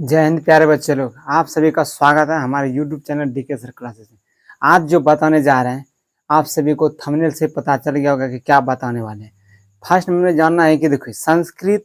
जय हिंद प्यारे बच्चे लोग, आप सभी का स्वागत है हमारे YouTube channel DK sir classes में। आज जो बताने जा रहे हैं आप सभी को थंबनेल से पता चल गया होगा कि क्या बताने वाले हैं। फर्स्ट में जानना है कि देखो, संस्कृत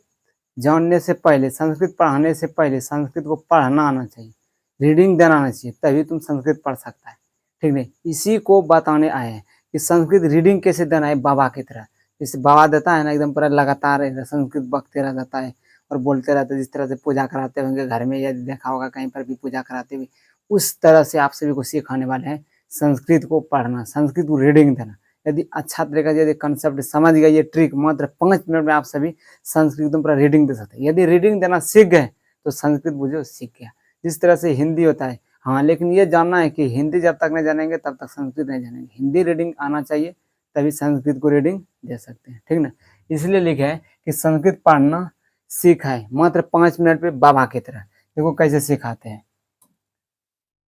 जानने से पहले, संस्कृत पढ़ाने से पहले संस्कृत को पढ़ना आना चाहिए, रीडिंग देना आना चाहिए, तभी तुम संस्कृत पढ़ सकता है। ठीक नहीं, इसी को बताने आए हैं कि संस्कृत रीडिंग कैसे देना है बाबा की तरह। जैसे बाबा देता है ना, एकदम पूरा लगातार संस्कृत बकते रह जाता है और बोलते रहते, जिस तरह से पूजा कराते होंगे घर में, या देखा होगा कहीं पर भी पूजा कराते हुए, उस तरह से आप सभी को सिखाने वाले हैं संस्कृत को पढ़ना, संस्कृत को रीडिंग देना। यदि अच्छा तरीका से यदि कंसेप्ट समझ गए, ये ट्रिक मात्र 5 मिनट में आप सभी संस्कृत में पूरा रीडिंग दे सकते हैं। यदि रीडिंग देना सीख गए तो संस्कृत बुझो सीख गया। जिस तरह से हिंदी होता है, हाँ, लेकिन ये जानना है कि हिंदी जब तक नहीं जानेंगे तब तक संस्कृत नहीं जानेंगे। हिंदी रीडिंग आना चाहिए, तभी संस्कृत को रीडिंग दे सकते हैं। ठीक ना, इसलिए लिखा है कि संस्कृत पढ़ना सीखा है मात्र 5 मिनट पे बाबा की तरह। देखो कैसे सिखाते हैं।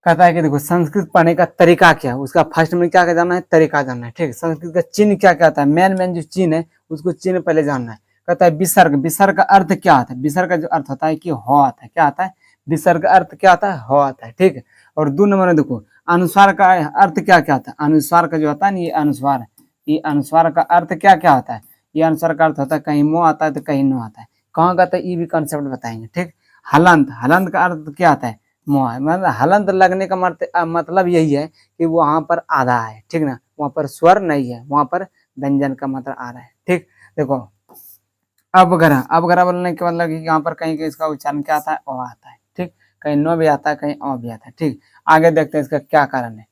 कहता है कि देखो, संस्कृत पढ़ने का तरीका क्या है, उसका फर्स्ट में क्या क्या जानना है, तरीका जानना है। ठीक, संस्कृत का चिन्ह क्या क्या होता है, मेन जो चिन्ह है उसको चिन्ह पहले जानना है। कहता है विसर्ग, विसर्ग का अर्थ क्या होता है। विसर्ग का जो अर्थ होता है कि हो आता है, क्या आता है, विसर्ग का अर्थ क्या आता है, हो आता है। ठीक है, और 2 नंबर में देखो, अनुस्वार का अर्थ क्या क्या होता है। अनुस्वार का जो होता है ना, ये अनुस्वार, ये अनुस्वार का अर्थ क्या क्या होता है। ये अनुस्वार का अर्थ होता है कहीं मोह आता है तो कहीं नो आता है। कहाँ का आता है, ये भी कॉन्सेप्ट बताएंगे। ठीक, हलंत, हलंत का अर्थ क्या आता है, मोह, मतलब हलंत लगने का मतलब यही है कि वहां पर आधा है। ठीक ना, वहां पर स्वर नहीं है, वहां पर व्यंजन का मतलब आ रहा है। ठीक, देखो, अवग्रह, अवग्रह बोलने के मतलब कि यहाँ पर कहीं इसका उच्चारण क्या आता है, ओ आता है। ठीक, कहीं नो भी आता है, कहीं ओ भी आता है। ठीक, आगे देखते हैं इसका क्या कारण है।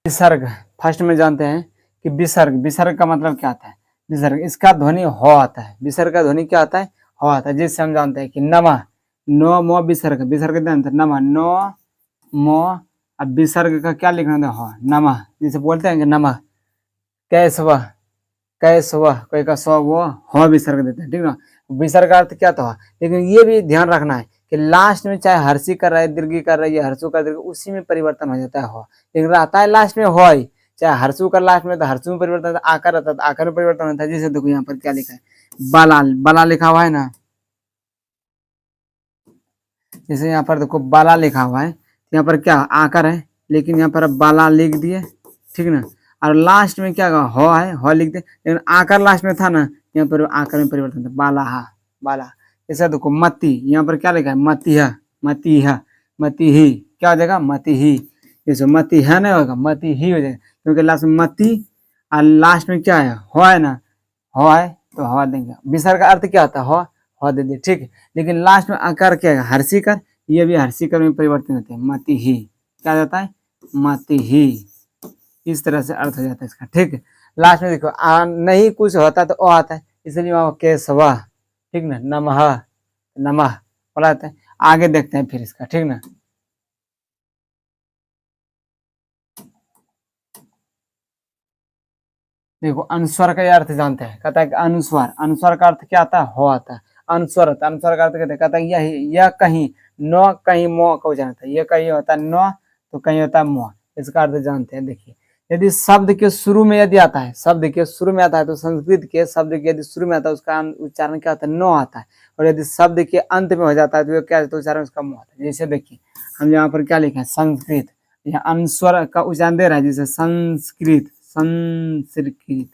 विसर्ग, फर्स्ट में जानते हैं कि विसर्ग, विसर्ग का मतलब क्या आता है। विसर्ग, इसका ध्वनि हो आता है। विसर्ग का ध्वनि क्या आता है, हो आता है। जिससे हम जानते हैं कि नमः, नो मो विसर्ग, विसर्ग नमः, नो मो, अब विसर्ग का क्या लिखना था, हो, नमः। जिसे बोलते हैं कि नमः, कैसव, कैसव, कोई का स्व, वो हो विसर्ग देते हैं। ठीक ना, विसर्ग का अर्थ क्या था। लेकिन ये भी ध्यान रखना है कि लास्ट में चाहे हर्षी कर रहा है, दीर्घी कर रहा है, या हर्षु कर, उसी में परिवर्तन हो जाता है हो, लेकिन रहता है लास्ट में हो ही। चाहे हर्षु कर लास्ट में तो हर्षु में परिवर्तन होता है, आकर रहता है तो आकर में परिवर्तन होता है। जैसे देखो यहाँ पर क्या लिखा है, बाला, बाला लिखा हुआ है ना, जैसे यहाँ पर देखो बाला लिखा हुआ है, यहाँ पर क्या आकर है, लेकिन यहाँ पर बाला लिख दिए। ठीक ना, और लास्ट में क्या हो है, हो लिख दिए, लेकिन आकर लास्ट में था ना, यहाँ पर आकर में परिवर्तन था, बाला हा, बाला। जैसे देखो मती, यहाँ पर क्या लिखा है, मती है, मती है, मती ही, क्या हो जाएगा, मती ही। जैसे मती है नहीं होगा, मती ही हो जाएगा, क्योंकि लास्ट में मती और लास्ट में क्या है ना, हो है तो हो देंगे। विसर्ग का अर्थ क्या होता है, हो दे दिए। ठीक है, लेकिन लास्ट में आकर क्या है, हर्षी कर, ये भी हर्षी कर में परिवर्तन होते हैं, मति ही, क्या जाता है, मति ही। इस तरह से अर्थ हो जाता है इसका। ठीक है, लास्ट में देखो नहीं कुछ होता तो ओ आता है, इसलिए वहां केशव। ठीक ना, नमः, नमः बोला जाता है। आगे देखते हैं फिर इसका। ठीक ना, देखो अनुस्वार का अर्थ जानते हैं। कहता है कि अनुस्वार, अनुस्वार का अर्थ क्या आता है, हो आता है। अनुस्वार होता है, अनुस्वार का अर्थ कहता है यह कहीं नो, कहीं मो को जानता है। यह कहीं होता है नो तो कहीं होता है मो, इसका अर्थ जानते हैं। देखिए, यदि शब्द के शुरू में यदि आता है, शब्द के शुरू में आता है तो संस्कृत के शब्द के यदि शुरू में आता है उसका उच्चारण क्या होता है, नो आता है। और यदि शब्द के अंत में हो जाता है तो क्या होता है, उच्चारण उसका मो आता है। जैसे देखिए हम यहाँ पर क्या लिखे हैं, संस्कृत, यहाँ अनुस्वर का उच्चारण दे रहा है, जैसे संस्कृत, संस्कृत,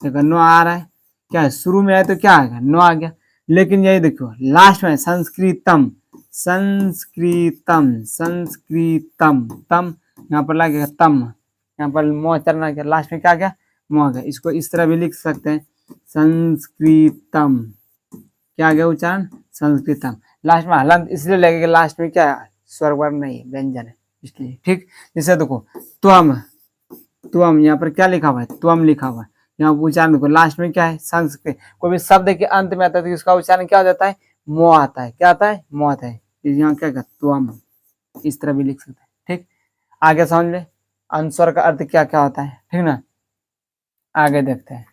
देखो नो आ रहा है, क्या है, शुरू में है तो क्या आएगा, नो आ गया। लेकिन यही देखो लास्ट में संस्कृतम, संस्कृतम, संस्कृतम, तम यहाँ पर लगेगा तम, यहाँ पर मो चलना गया, लास्ट में क्या गया, मो आ गया। इसको इस तरह भी लिख सकते हैं, संस्कृतम, क्या आ गया उच्चारण, संस्कृतम। लास्ट में हलंत इसलिए लगेगा, लास्ट में क्या है, स्वर वर्ण नहीं है, व्यंजन है इसलिए। ठीक, जैसे देखो त्वम, त्वम यहाँ पर क्या लिखा हुआ है, त्वम लिखा हुआ है। यहाँ उच्चारण देखो लास्ट में क्या है, संस्कृत। कोई भी शब्द के अंत में आता है तो इसका उच्चारण क्या हो जाता है, मो आता है, क्या आता है, मो आता है। यहाँ क्या त्वम, इस तरह भी लिख सकते हैं। ठीक, आगे समझ ले अनुस्वर का अर्थ क्या क्या होता है। ठीक ना, आगे देखते हैं।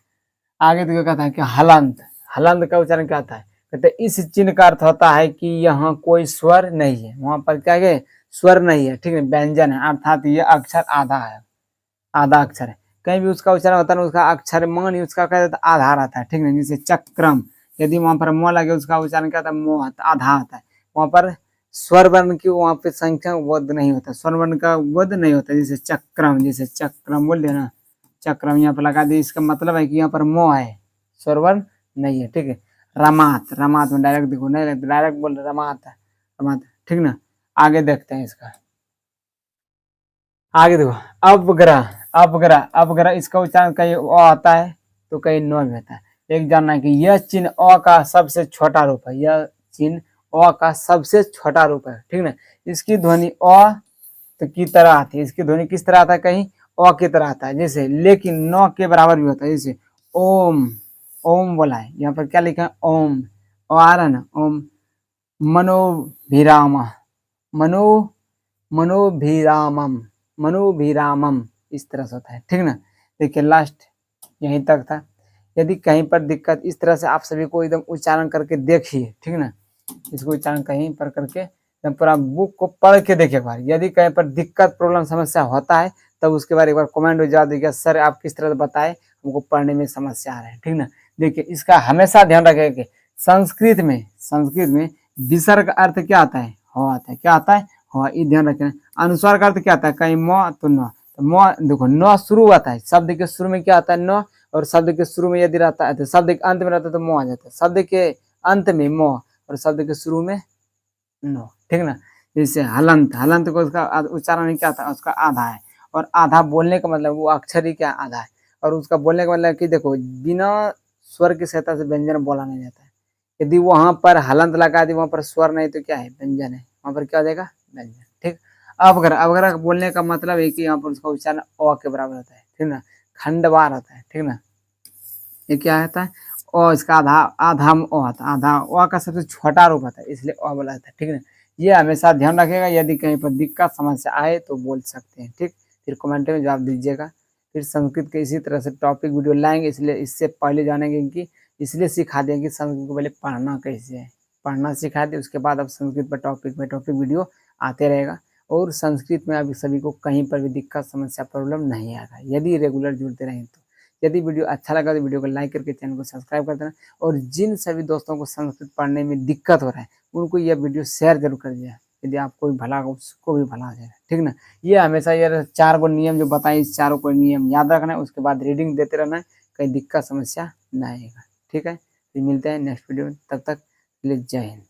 आगे तो क्या कहता है कि हलंत, हलंत का उच्चारण क्या आता है, कहते हैं इस चिन्ह का अर्थ होता है कि यहाँ कोई स्वर नहीं है, वहां पर क्या है, स्वर नहीं है। ठीक है, व्यंजन है, अर्थात ये अक्षर आधा है, आधा अक्षर है। कहीं भी उसका उच्चारण होता है ना, उसका अक्षर मान ही उसका क्या रहता है, आधा रहता है। ठीक है, जैसे चक्रम, यदि वहां पर मो लगे उसका उच्चारण क्या होता है, मो आधा आता है। वहां पर स्वर वर्ण की वहाँ पे संख्या वध नहीं होता, स्वर वर्ण का वध नहीं होता। जैसे चक्रम, जैसे चक्रम बोल दिया ना, चक्रम यहाँ पर लगा दिया, इसका मतलब है कि यहाँ पर म है, स्वर वर्ण नहीं है, ठीक है। रमात, रमात में डायरेक्ट देखो, नहीं डायरेक्ट बोल रमात है, रमात, ठीक ना। आगे देखते हैं इसका, आगे देखो, अपग्रह, अपग्रह, अपग्रह इसका उच्चारण कहीं अ आता है तो कहीं न भी होता है। एक जानना है कि यह चिन्ह अ का सबसे छोटा रूप है, यह चिन्ह अ का सबसे छोटा रूप है, ठीक ना। इसकी ध्वनि अ तो की तरह आती है, इसकी ध्वनि किस तरह आता है, कहीं अ की तरह आता है, जैसे, लेकिन न के बराबर भी होता है। जैसे ओम, ओम बोला है, यहाँ पर क्या लिखा है, ओम, आ रहा है ना, ओम मनोभिराम, मनो मनोभिरामम, मनोभिरामम, इस तरह से होता है, ठीक ना। देखिए लास्ट यहीं तक था। यदि कहीं पर दिक्कत, इस तरह से आप सभी को एकदम उच्चारण करके देखिए, ठीक ना, इसको उच्चारण कहीं पर करके पूरा बुक को पढ़ के देखिए एक बार। यदि कहीं पर दिक्कत, प्रॉब्लम, समस्या होता है तब उसके बाद एक बार कमेंट में जवाब दीजिएगा, सर आप किस तरह से बताए, हमको पढ़ने में समस्या आ रहा है, ठीक ना। देखिए इसका हमेशा ध्यान रखिएगा कि संस्कृत में विसर्ग का अर्थ क्या आता है, हो आता है, क्या आता है, हो, ये ध्यान रखना। अनुस्वार का अर्थ क्या आता है, कहीं म तो न, तो म देखो न शुरू आता है, शब्द के शुरू में क्या आता है, न, और शब्द के शुरू में यदि रहता है तो शब्द के अंत में रहता है तो म आ जाता है, शब्द के अंत में म और शब्द के शुरू में न, ठीक ना। जैसे हलंत, हलंत को उसका उच्चारण क्या था, उसका आधा है, और आधा बोलने का मतलब वो अक्षर ही क्या आधा है, और उसका बोलने का मतलब कि देखो बिना स्वर की सहायता से व्यंजन बोला नहीं जाता है। यदि वहां पर हलंत लगा दी, वहां पर स्वर नहीं तो क्या है, व्यंजन है, वहां पर क्या हो जाएगा, व्यंजन, ठीक। अवग्रह, अवग्रह बोलने का मतलब है कि यहाँ पर उसका उच्चारण अ के बराबर होता है, ठीक ना, खंडवार होता है, ठीक ना। ये क्या होता है, और इसका आधा, आधा में अ आता है, आधा अ का सबसे छोटा रूप आता है, इसलिए अ बोला जाता है, ठीक है। ये हमेशा ध्यान रखिएगा, यदि कहीं पर दिक्कत समस्या आए तो बोल सकते हैं, ठीक। फिर कमेंट में जवाब दीजिएगा। फिर संस्कृत के इसी तरह से टॉपिक वीडियो लाएंगे, इसलिए इससे पहले जानेंगे कि इसलिए सिखा देंगे कि संस्कृत को पहले पढ़ना कैसे है, पढ़ना सिखा दे, उसके बाद अब संस्कृत पर टॉपिक वीडियो आते रहेगा। और संस्कृत में अभी सभी को कहीं पर भी दिक्कत समस्या प्रॉब्लम नहीं आएगा, यदि रेगुलर जुड़ते रहें तो। यदि वीडियो अच्छा लगा तो वीडियो को लाइक करके चैनल को सब्सक्राइब कर देना, और जिन सभी दोस्तों को संस्कृत पढ़ने में दिक्कत हो रहा है उनको यह वीडियो शेयर जरूर कर दिया, यदि आपको भी भला हो उसको भी भला हो जाएगा, ठीक ना। ये हमेशा ये 4 गो नियम जो बताए, इस चारों को नियम याद रखना है, उसके बाद रीडिंग देते रहना है, कहीं दिक्कत समस्या ना आएगा, ठीक है। फिर मिलते हैं नेक्स्ट वीडियो में, तब तक जय हिंद।